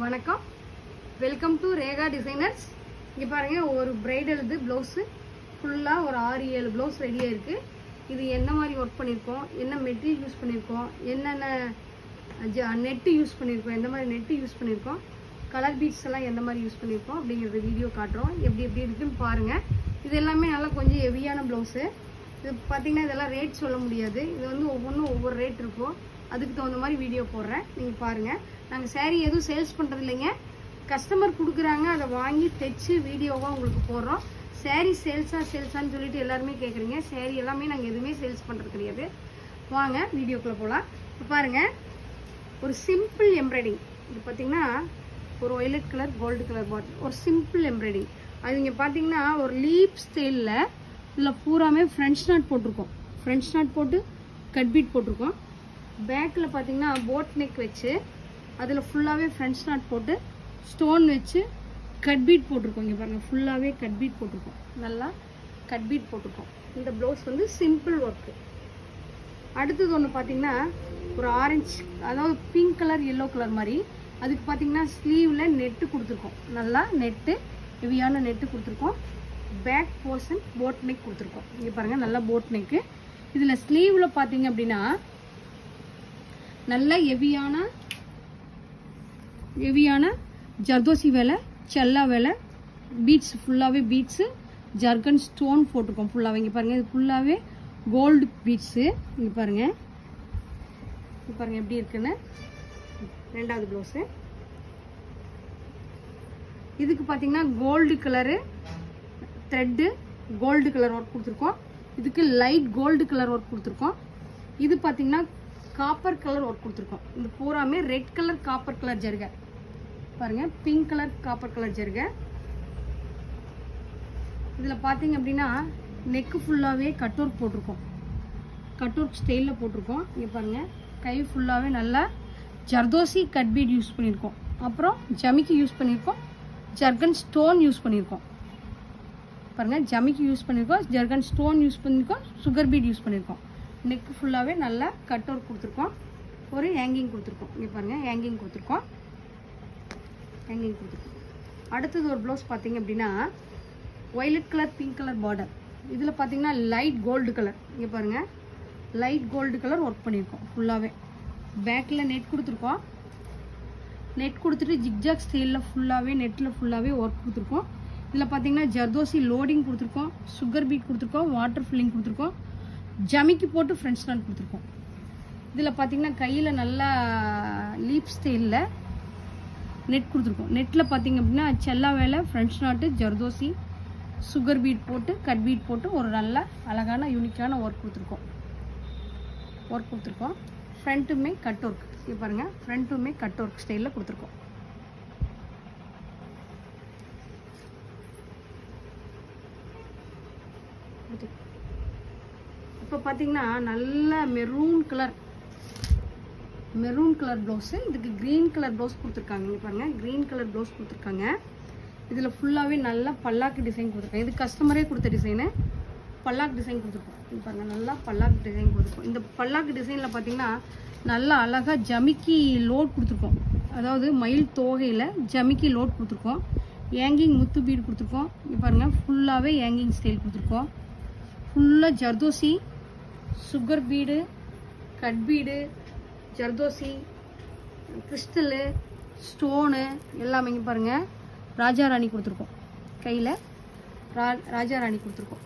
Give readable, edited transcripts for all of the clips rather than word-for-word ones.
வணக்கம், welcome to Rekha designers. இங்கே பாருங்கள், ஒரு பிரைடல் இது ப்ளவுஸு ஃபுல்லாக ஒரு 6-7 ப்ளவுஸ் ரெடியாக இருக்குது. இது என்ன மாதிரி ஒர்க் பண்ணியிருக்கோம், என்ன மெட்டீரியல் யூஸ் பண்ணியிருக்கோம், என்னென்ன நெட்டு யூஸ் பண்ணியிருக்கோம், எந்த மாதிரி நெட்டு யூஸ் பண்ணியிருக்கோம், கலர் பீட்ஸ் எல்லாம் எந்த மாதிரி யூஸ் பண்ணியிருக்கோம் அப்படிங்கிறது வீடியோ காட்டுறோம். எப்படி இருக்குன்னு பாருங்கள். இது எல்லாமே நல்லா கொஞ்சம் ஹெவியான ப்ளவுஸு. இது பார்த்திங்கன்னா இதெல்லாம் ரேட் சொல்ல முடியாது. இது வந்து ஒவ்வொன்றும் ஒவ்வொரு ரேட் இருக்கும். அதுக்கு தகுந்த மாதிரி வீடியோ போடுறேன், நீங்கள் பாருங்கள். நாங்கள் சேரீ எதுவும் சேல்ஸ் பண்ணுறது இல்லைங்க. கஸ்டமர் கொடுக்குறாங்க, அதை வாங்கி தைச்சு வீடியோவாக உங்களுக்கு போடுறோம். சேரீ சேல்ஸான்னு சொல்லிட்டு எல்லாருமே கேட்குறீங்க. சேரீ எல்லாமே நாங்கள் எதுவுமே சேல்ஸ் பண்ணுறது கிடையாது. வாங்க வீடியோக்குள்ளே போகலாம். இப்போ பாருங்கள், ஒரு சிம்பிள் எம்ப்ராய்டிங். இது பார்த்திங்கன்னா ஒரு violet colour gold colour bottle, ஒரு சிம்பிள் எம்ப்ராய்டிங். அது இங்கே பார்த்தீங்கன்னா ஒரு லீப் ஸ்டைலில் இதில் பூராமே ஃப்ரெஞ்ச் நாட் போட்டிருக்கோம். ஃப்ரெஞ்ச் நாட் போட்டு கட் பீட் போட்டிருக்கோம். பேக்கில் பார்த்தீங்கன்னா போட் நெக் வச்சு அதில் ஃபுல்லாகவே ஃப்ரெஞ்ச் நாட் போட்டு ஸ்டோன் வச்சு கட் பீட் போட்டிருக்கோம். இங்கே பாருங்கள், ஃபுல்லாகவே கட் பீட் போட்டிருக்கோம். நல்லா கட் பீட் போட்டிருக்கோம். இந்த ப்ளவுஸ் வந்து சிம்பிள் ஒர்க்கு. அடுத்தது ஒன்று பார்த்தீங்கன்னா ஒரு ஆரஞ்சு, அதாவது பிங்க் கலர் எல்லோ கலர் மாதிரி. அதுக்கு பார்த்தீங்கன்னா ஸ்லீவில் நெட்டு கொடுத்துருக்கோம். நல்லா நெட்டு, ஹெவியான நெட்டு கொடுத்துருக்கோம். பேக் போர்ஷன் போட் நெக் கொடுத்துருக்கோம். இங்கே பாருங்கள், நல்லா போட் நெக்கு. இதில் ஸ்லீவில் பார்த்தீங்க அப்படின்னா நல்ல ஹெவியான ஜர்தோசி வேலை, செல்லா வேலை, பீட்ஸ் ஃபுல்லாகவே பீட்ஸு, ஜர்கன் ஸ்டோன் போட்டிருக்கோம் ஃபுல்லாகவே. இங்கே பாருங்கள், இது ஃபுல்லாகவே கோல்டு பீட்ஸு. இங்கே பாருங்கள், எப்படி இருக்குன்னு. ரெண்டாவது ப்ளவுஸு. இதுக்கு பார்த்தீங்கன்னா gold colour thread, gold colour work கொடுத்துருக்கோம். இதுக்கு லைட் கோல்டு கலர் ஒர்க் கொடுத்துருக்கோம். இது பார்த்தீங்கன்னா காப்பர் கலர் ஒர்க் கொடுத்துருக்கோம். இந்த பூராமே ரெட் கலர் காப்பர் கலர் ஜருகை. பாருங்கள், பிங்க் கலர் காப்பர் கலர் ஜருகை. இதில் பார்த்தீங்க அப்படின்னா நெக்கு ஃபுல்லாகவே கட் ஒர்க் போட்டிருக்கோம். கட் ஒர்க் ஸ்டைலில் போட்டிருக்கோம். இங்கே பாருங்கள், கை ஃபுல்லாகவே நல்லா ஜர்தோசி கட் பீட் யூஸ் பண்ணியிருக்கோம். அப்புறம் ஜமிக்கி யூஸ் பண்ணியிருக்கோம். ஜர்கன் ஸ்டோன் யூஸ் பண்ணியிருக்கோம். பாருங்கள், ஜமிக்கி யூஸ் பண்ணியிருக்கோம், ஜர்கன் ஸ்டோன் யூஸ் பண்ணியிருக்கோம், சுகர் பீட் யூஸ் பண்ணியிருக்கோம். நெக்கு ஃபுல்லாகவே நல்லா கட் ஒர்க் கொடுத்துருக்கோம். ஒரு ஹேங்கிங் கொடுத்துருக்கோம். இங்கே பாருங்கள், ஹேங்கிங் கொடுத்துருக்கோம். அடுத்தது ஒரு ப்ளவுஸ் பார்த்தீங்க அப்படின்னா violet colour pink colour border. இதில் பார்த்தீங்கன்னா லைட் கோல்டு கலர். இங்கே பாருங்கள், லைட் கோல்டு கலர் ஒர்க் பண்ணியிருக்கோம் ஃபுல்லாகவே. பேக்கில் நெட் கொடுத்துருக்கோம். நெட் கொடுத்துட்டு ஜிக்ஜாக் ஸ்டைலில் ஃபுல்லாகவே நெட்டில் ஃபுல்லாகவே ஒர்க் கொடுத்துருக்கோம். இதில் பார்த்தீங்கன்னா ஜர்தோசி லோடிங் கொடுத்துருக்கோம், சுகர் பீட் கொடுத்துருக்கோம், வாட்டர் ஃபில்லிங் கொடுத்துருக்கோம், ஜமிக்கி போட்டு ஃப்ரெஞ்ச் நாட் கொடுத்துருக்கோம். இதில் பார்த்தீங்கன்னா கையில் நல்லா லீப் ஸ்டைலில் நெட் கொடுத்துருக்கோம். நெட்டில் பார்த்தீங்க அப்படின்னா செல்லா வேலை, ஃப்ரெஞ்ச் நாட்டு, ஜர்தோசி, சுகர் பீட் போட்டு கட் பீட் போட்டு ஒரு நல்ல அழகான யூனிக்கான ஒர்க் கொடுத்துருக்கோம். ஃப்ரண்ட்டுமே கட் ஒர்க். இங்கே பாருங்கள், ஃப்ரண்ட்டுமே கட் ஒர்க் ஸ்டைலில் கொடுத்துருக்கோம். இப்போ பார்த்தீங்கன்னா நல்ல மெரூன் கலர் ப்ளவுஸு. இதுக்கு க்ரீன் கலர் ப்ளவுஸ் கொடுத்துருக்காங்க. இங்கே பாருங்கள், க்ரீன் கலர் ப்ளவுஸ் கொடுத்துருக்காங்க. இதில் ஃபுல்லாகவே நல்லா பல்லாக்கு டிசைன் கொடுத்துருக்காங்க. இது கஸ்டமரே கொடுத்த டிசைனு. பல்லாக்கு டிசைன் கொடுத்துருக்கோம். இங்கே பாருங்கள், நல்லா பல்லாக்கு டிசைன் கொடுத்துருக்கோம். இந்த பல்லாக்கு டிசைனில் பார்த்தீங்கன்னா நல்லா அழகாக ஜமிக்கி லோட் கொடுத்துருக்கோம். அதாவது மயில் தோகையில் ஜமிக்கி லோட் கொடுத்துருக்கோம். ஏங்கிங் முத்து பீடு கொடுத்துருக்கோம். இங்கே பாருங்கள், ஃபுல்லாகவே ஏங்கிங் ஸ்டைல் கொடுத்துருக்கோம். ஃபுல்லாக zardozi, sugar bead, cut bead, zardozi, crystal, stone எல்லாமே. இங்கே பாருங்கள், ராஜா ராணி கொடுத்துருக்கோம். கையில் ராஜா ராணி கொடுத்துருக்கோம்.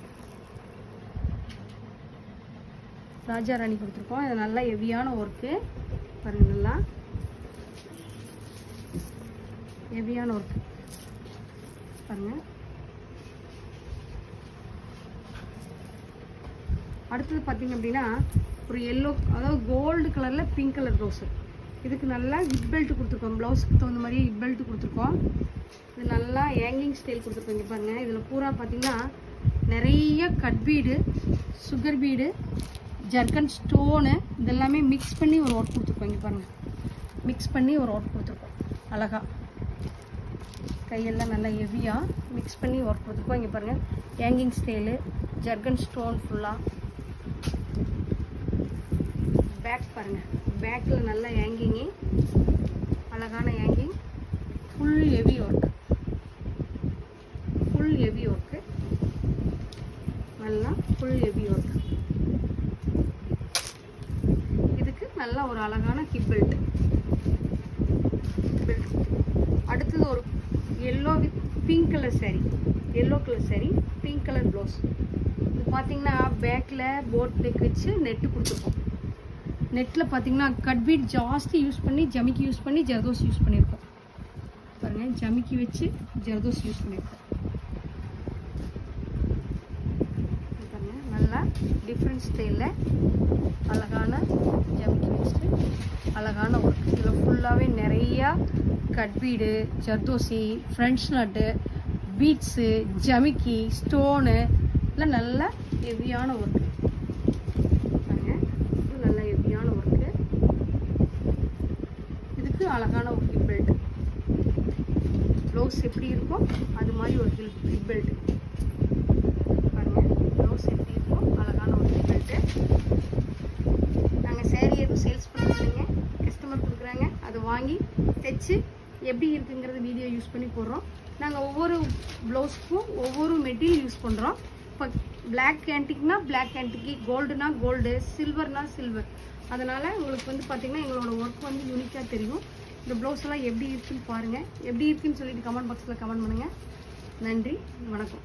இது நல்லா ஹெவியான ஒர்க்கு. பாருங்கள், நல்லா ஹெவியான ஒர்க்கு. பாருங்கள், அடுத்தது பார்த்தீங்க அப்படின்னா ஒரு எல்லோ, அதாவது கோல்டு கலரில் பிங்க் கலர் ப்ளவுஸு. இதுக்கு நல்லா ஹிப் பெல்ட் கொடுத்துருக்கோம். ப்ளவுஸுக்கு தகுந்த மாதிரி ஹிப் பெல்ட் கொடுத்துருக்கோம். இது நல்லா ஹேங்கிங் ஸ்டைல் கொடுத்துருக்கோம். இங்கே பாருங்கள், இதில் பூரா பார்த்தீங்கன்னா நிறைய cut bead, sugar bead, zircon stone இதெல்லாமே மிக்ஸ் பண்ணி ஒரு ஒர்க் கொடுத்துருக்கோம். இங்கே பாருங்கள், மிக்ஸ் பண்ணி ஒரு ஒர்க் கொடுத்துருக்கோம். அழகாக கையெல்லாம் நல்லா ஹெவியாக மிக்ஸ் பண்ணி ஒர்க் கொடுத்துருக்கோம். இங்கே பாருங்கள், ஹேங்கிங் ஸ்டைலு, ஜர்கன் ஸ்டோன் ஃபுல்லாக. பேக் பாருங்கள், பேக்கில் நல்ல ஹேங்கிங்கு, அழகான hanging. Colour saree, yellow colour saree, pink colour blouse. இது பார்த்தீங்கன்னா பேக்கில் போட் நெக் வச்சு நெட்டு கொடுத்துருக்கோம். நெட்டில் பார்த்தீங்கன்னா கட் பீட் ஜாஸ்தி யூஸ் பண்ணி ஜமிக்கி யூஸ் பண்ணி ஜர்தோஸ் யூஸ் பண்ணியிருக்கோம். பாருங்கள், ஜமிக்கி வச்சு ஜர்தோஸ் யூஸ் பண்ணியிருக்கோம். பாருங்கள், நல்லா டிஃப்ரெண்ட் ஸ்டைலில் அழகான ஜமிக்கி வச்சுட்டு அழகான ஒர்க். இதில் ஃபுல்லாகவே நிறையா கட் பீடு, ஜர்தோசி, ஃப்ரெஞ்ச் நட்டு, பீட்ஸு, ஜமிக்கி, ஸ்டோனு எல்லாம் நல்லா ஹெவியான ஒர்க்கு. பாருங்கள், இது நல்லா ஹெவியான ஒர்க்கு. இதுக்கு அழகான ஒரு ஹிப் பெல்ட். ப்ளவுஸ் எப்படி இருக்கும் அது மாதிரி ஒரு ஹிப் பெல்ட். பாருங்கள், ப்ளவுஸ் எப்படி இருக்கும் அழகான ஒரு ஹிப் பெல்ட்டு. நாங்கள் சேரீ எதுவும் சேல்ஸ் பண்ணுறீங்க, கஸ்டமர் கொடுக்குறாங்க, அதை வாங்கி தைச்சு எப்படி இருக்குங்கிறது வீடியோ யூஸ் பண்ணி போடுறோம். நாங்கள் ஒவ்வொரு ப்ளவுஸுக்கும் ஒவ்வொரு மெட்டீரியல் யூஸ் பண்ணுறோம். இப்போ பிளாக் ஆன்டிக்னா பிளாக் ஆன்டிக்கு, கோல்டுனா கோல்டு, சில்வர்னா சில்வர். அதனால் உங்களுக்கு வந்து பார்த்திங்கன்னா எங்களோட ஒர்க் வந்து யூனிக்காக தெரியும். இந்த ப்ளவுஸ் எல்லாம் எப்படி இருக்குன்னு பாருங்கள். எப்படி இருக்குன்னு சொல்லிட்டு கமெண்ட் பாக்ஸில் கமெண்ட் பண்ணுங்கள். நன்றி, வணக்கம்.